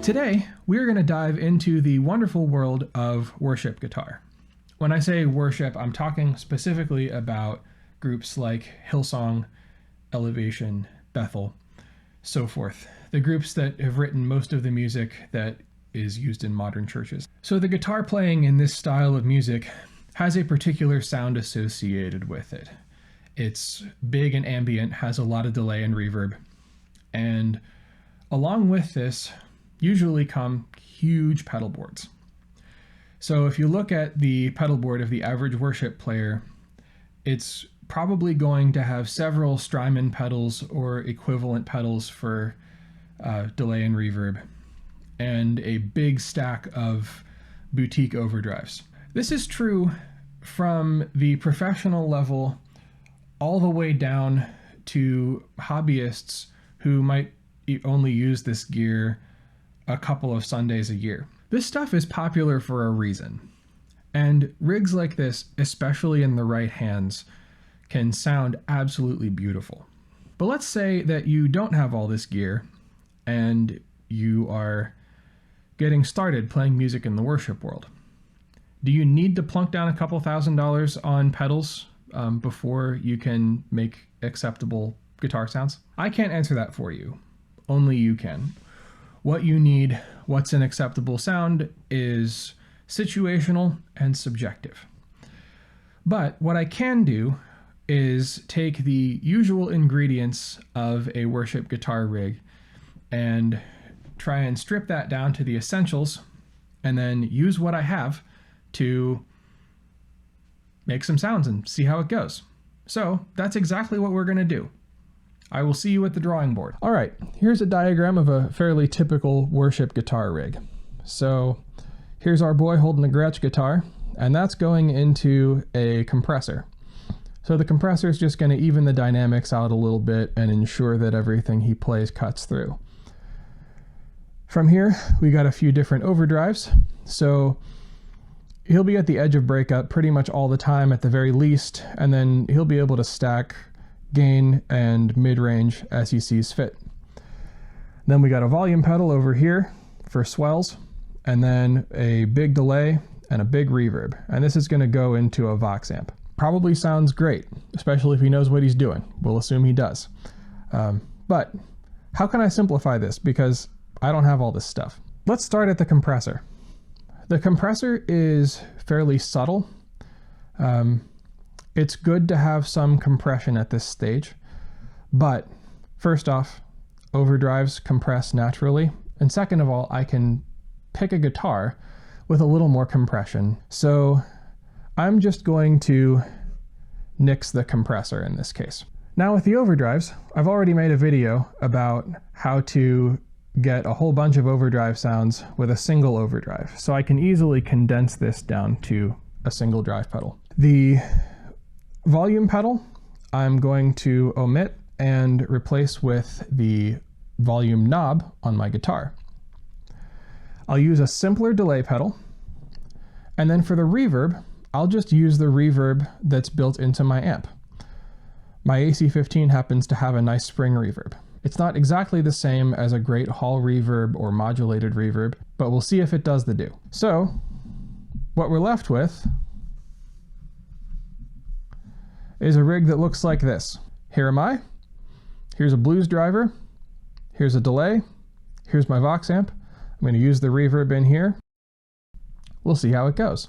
Today, we're going to dive into the wonderful world of worship guitar. When I say worship, I'm talking specifically about groups like Hillsong, Elevation, Bethel, so forth. The groups that have written most of the music that is used in modern churches. So the guitar playing in this style of music has a particular sound associated with it. It's big and ambient, has a lot of delay and reverb, and along with this usually come huge pedal boards. So if you look at the pedal board of the average worship player, it's probably going to have several Strymon pedals or equivalent pedals for delay and reverb, and a big stack of boutique overdrives. This is true from the professional level all the way down to hobbyists who might only use this gear a couple of Sundays a year. This stuff is popular for a reason, and rigs like this, especially in the right hands, can sound absolutely beautiful. But let's say that you don't have all this gear and you are getting started playing music in the worship world. Do you need to plunk down a couple $1,000s on pedals before you can make acceptable guitar sounds? I can't answer that for you. Only you can. What you need, what's an acceptable sound, is situational and subjective. But what I can do is take the usual ingredients of a worship guitar rig and try and strip that down to the essentials, and then use what I have to make some sounds and see how it goes. So that's exactly what we're going to do. I will see you at the drawing board. All right, here's a diagram of a fairly typical worship guitar rig. So here's our boy holding a Gretsch guitar, and that's going into a compressor. So the compressor is just going to even the dynamics out a little bit and ensure that everything he plays cuts through. From here, we got a few different overdrives. So he'll be at the edge of breakup pretty much all the time at the very least, and then he'll be able to stack gain and mid-range as he sees fit. Then we got a volume pedal over here for swells, and then a big delay and a big reverb. And this is going to go into a Vox amp. Probably sounds great, especially if he knows what he's doing. We'll assume he does. But how can I simplify this? Because I don't have all this stuff. Let's start at the compressor. The compressor is fairly subtle. It's good to have some compression at this stage, but first off, overdrives compress naturally, and second of all, I can pick a guitar with a little more compression. So I'm just going to nix the compressor in this case. Now with the overdrives, I've already made a video about how to get a whole bunch of overdrive sounds with a single overdrive, so I can easily condense this down to a single drive pedal. The volume pedal I'm going to omit and replace with the volume knob on my guitar. I'll use a simpler delay pedal, and then for the reverb, I'll just use the reverb that's built into my amp. My AC-15 happens to have a nice spring reverb. It's not exactly the same as a great hall reverb or modulated reverb, but we'll see if it does the do. So what we're left with is a rig that looks like this. Here am I. Here's a blues driver. Here's a delay. Here's my Vox amp. I'm going to use the reverb in here. We'll see how it goes.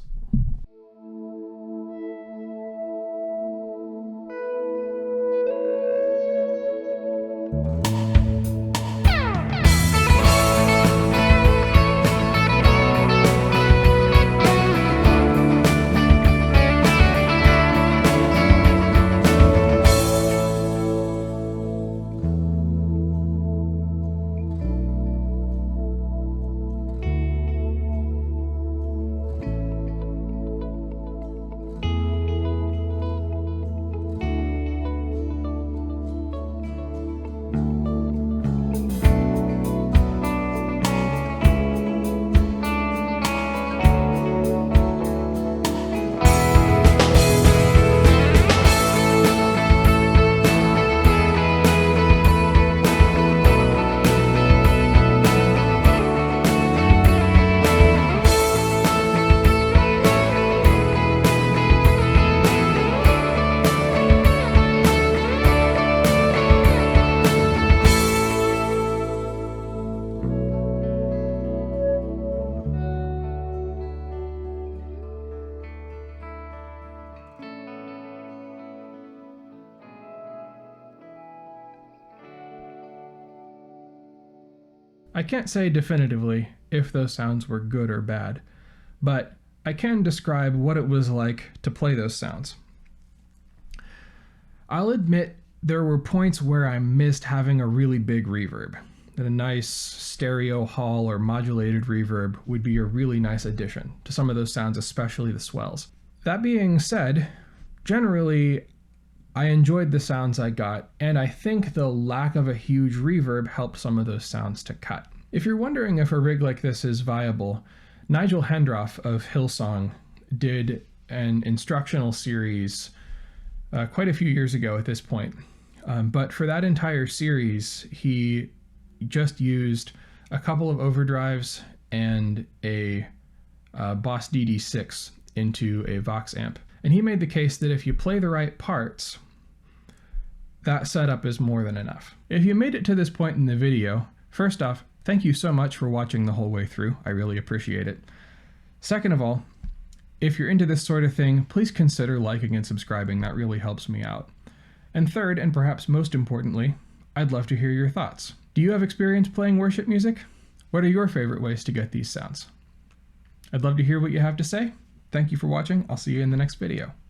I can't say definitively if those sounds were good or bad, but I can describe what it was like to play those sounds. I'll admit there were points where I missed having a really big reverb, that a nice stereo hall or modulated reverb would be a really nice addition to some of those sounds, especially the swells. That being said, generally I enjoyed the sounds I got, and I think the lack of a huge reverb helped some of those sounds to cut. If you're wondering if a rig like this is viable, Nigel Hendroff of Hillsong did an instructional series quite a few years ago at this point. But for that entire series, he just used a couple of overdrives and a Boss DD6 into a Vox amp. And he made the case that if you play the right parts, that setup is more than enough. If you made it to this point in the video, first off, thank you so much for watching the whole way through. I really appreciate it. Second of all, if you're into this sort of thing, please consider liking and subscribing. That really helps me out. And third, and perhaps most importantly, I'd love to hear your thoughts. Do you have experience playing worship music? What are your favorite ways to get these sounds? I'd love to hear what you have to say. Thank you for watching. I'll see you in the next video.